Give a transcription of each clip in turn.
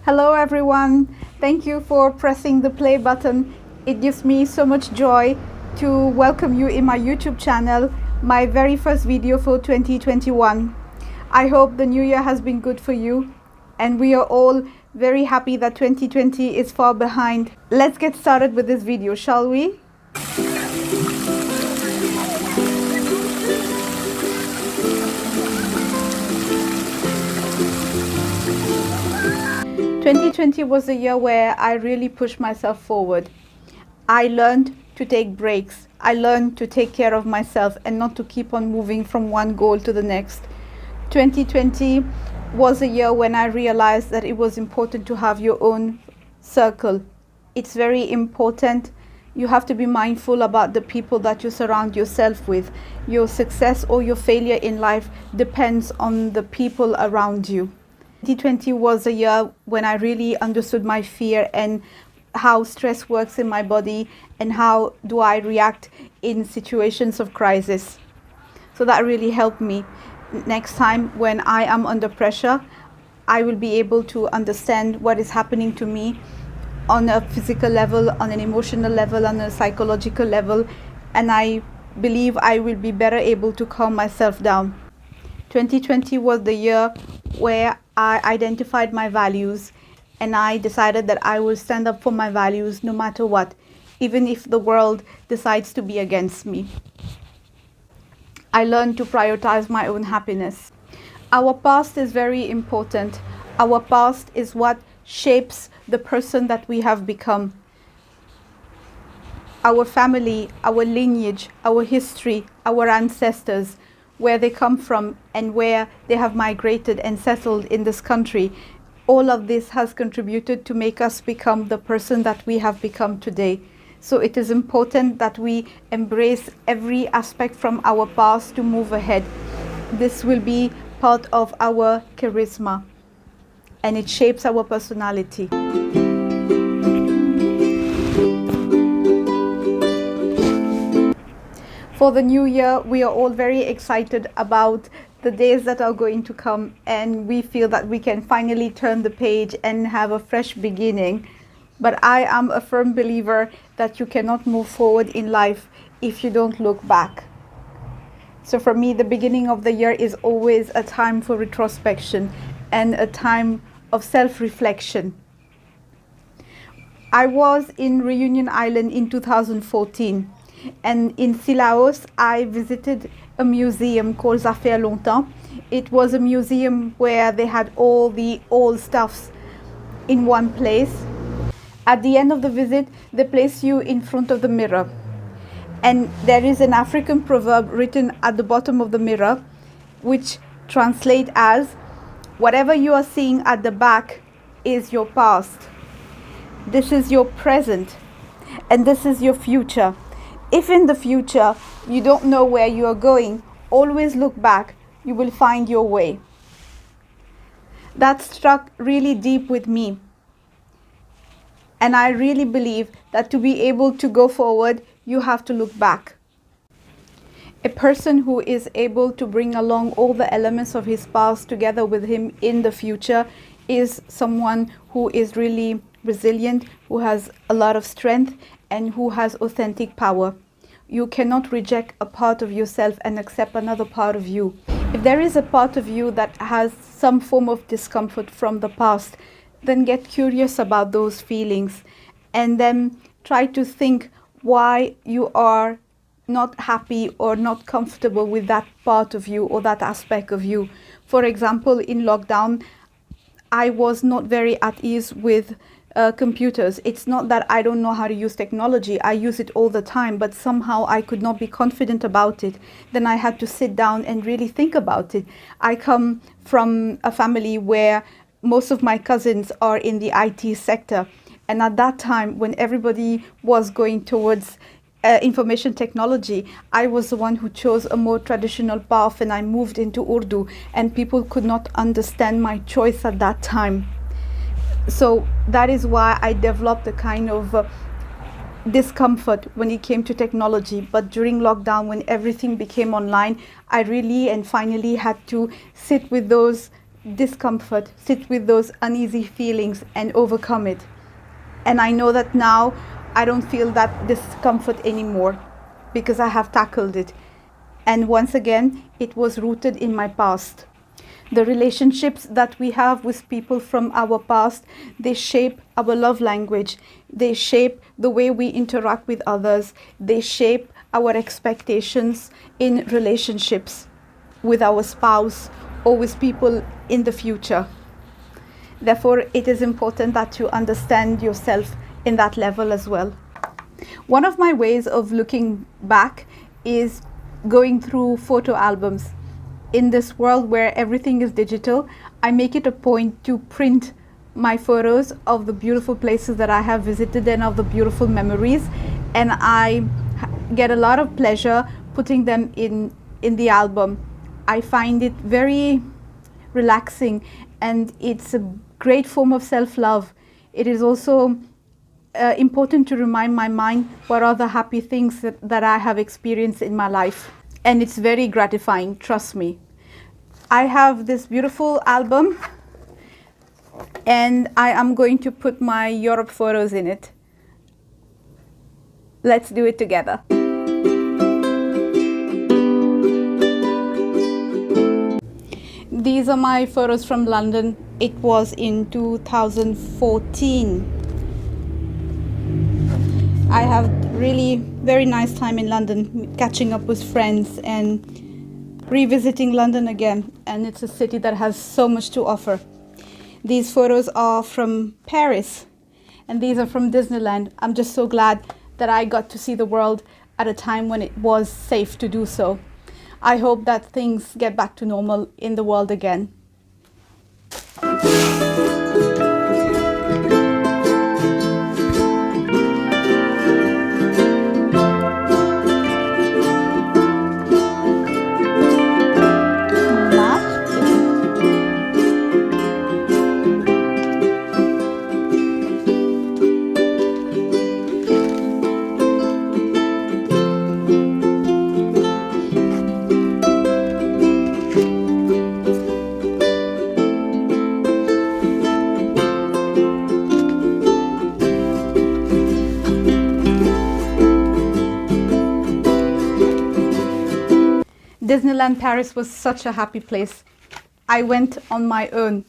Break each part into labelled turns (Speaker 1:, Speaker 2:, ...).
Speaker 1: Hello everyone. Thank you for pressing the play button. It gives me so much joy to welcome you in my YouTube channel, my very first video for 2021. I hope the new year has been good for you and we are all very happy that 2020 is far behind. Let's get started with this video, shall we? 2020 was a year where I really pushed myself forward. I learned to take breaks. I learned to take care of myself and not to keep on moving from one goal to the next. 2020 was a year when I realized that it was important to have your own circle. It's very important. You have to be mindful about the people that you surround yourself with. Your success or your failure in life depends on the people around you. 2020 was a year when I really understood my fear and how stress works in my body and how do I react in situations of crisis. So that really helped me. Next time when I am under pressure, I will be able to understand what is happening to me on a physical level, on an emotional level, on a psychological level, and I believe I will be better able to calm myself down. 2020 was the year where I identified my values and I decided that I will stand up for my values no matter what, even if the world decides to be against me. I learned to prioritize my own happiness. Our past is very important. Our past is what shapes the person that we have become. Our family, our lineage, our history, our ancestors, where they come from and where they have migrated and settled in this country. All of this has contributed to make us become the person that we have become today. So it is important that we embrace every aspect from our past to move ahead. This will be part of our charisma and it shapes our personality. For the new year, we are all very excited about the days that are going to come, and we feel that we can finally turn the page and have a fresh beginning. But I am a firm believer that you cannot move forward in life if you don't look back. So for me, the beginning of the year is always a time for retrospection and a time of self-reflection. I was in Reunion Island in 2014. And in Sillaos, I visited a museum called Ça fait longtemps. It was a museum where they had all the old stuffs in one place. At the end of the visit, they place you in front of the mirror. And there is an African proverb written at the bottom of the mirror, which translates as, whatever you are seeing at the back is your past. This is your present, and this is your future. If in the future you don't know where you are going, always look back, you will find your way. That struck really deep with me. And I really believe that to be able to go forward, you have to look back. A person who is able to bring along all the elements of his past together with him in the future is someone who is really resilient, who has a lot of strength, and who has authentic power. You cannot reject a part of yourself and accept another part of you. If there is a part of you that has some form of discomfort from the past, then get curious about those feelings and then try to think why you are not happy or not comfortable with that part of you or that aspect of you. For example, in lockdown, I was not very at ease with computers. It's not that I don't know how to use technology. I use it all the time, but somehow I could not be confident about it. Then I had to sit down and really think about it. I come from a family where most of my cousins are in the IT sector. And at that time, when everybody was going towards information technology, I was the one who chose a more traditional path and I moved into Urdu, and people could not understand my choice at that time. So that is why I developed a kind of discomfort when it came to technology. But during lockdown, when everything became online, I really and finally had to sit with those discomfort, sit with those uneasy feelings and overcome it. And I know that now I don't feel that discomfort anymore because I have tackled it. And once again, it was rooted in my past. The relationships that we have with people from our past, they shape our love language. They shape the way we interact with others. They shape our expectations in relationships with our spouse or with people in the future. Therefore, it is important that you understand yourself in that level as well. One of my ways of looking back is going through photo albums. In this world where everything is digital, I make it a point to print my photos of the beautiful places that I have visited and of the beautiful memories, and I get a lot of pleasure putting them in the album. I find it very relaxing, and it's a great form of self-love. It is also important to remind my mind what are the happy things that I have experienced in my life. And it's very gratifying, trust me. I have this beautiful album, and I am going to put my Europe photos in it. Let's do it together. These are my photos from London. It was in 2014. I have really very nice time in London, catching up with friends and revisiting London again. And it's a city that has so much to offer. These photos are from Paris, and these are from Disneyland. I'm just so glad that I got to see the world at a time when it was safe to do so. I hope that things get back to normal in the world again. Disneyland Paris was such a happy place. I went on my own.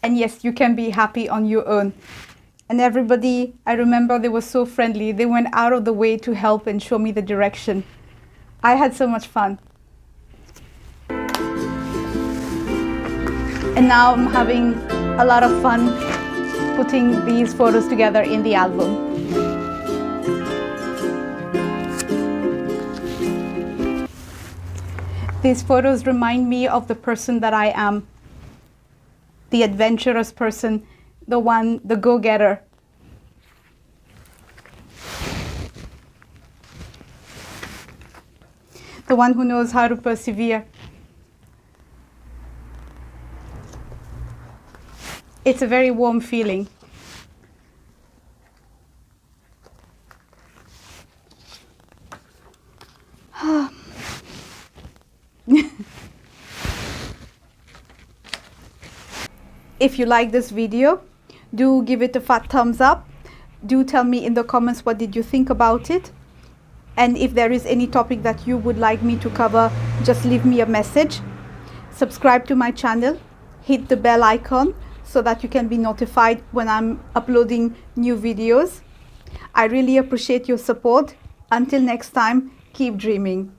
Speaker 1: And yes, you can be happy on your own. And everybody, I remember, they were so friendly. They went out of the way to help and show me the direction. I had so much fun. And now I'm having a lot of fun putting these photos together in the album. These photos remind me of the person that I am, the adventurous person, the go-getter. The one who knows how to persevere. It's a very warm feeling. If you like this video, do give it a fat thumbs up. Do tell me in the comments what did you think about it. And if there is any topic that you would like me to cover, just leave me a message. Subscribe to my channel. Hit the bell icon so that you can be notified when I'm uploading new videos. I really appreciate your support. Until next time, keep dreaming.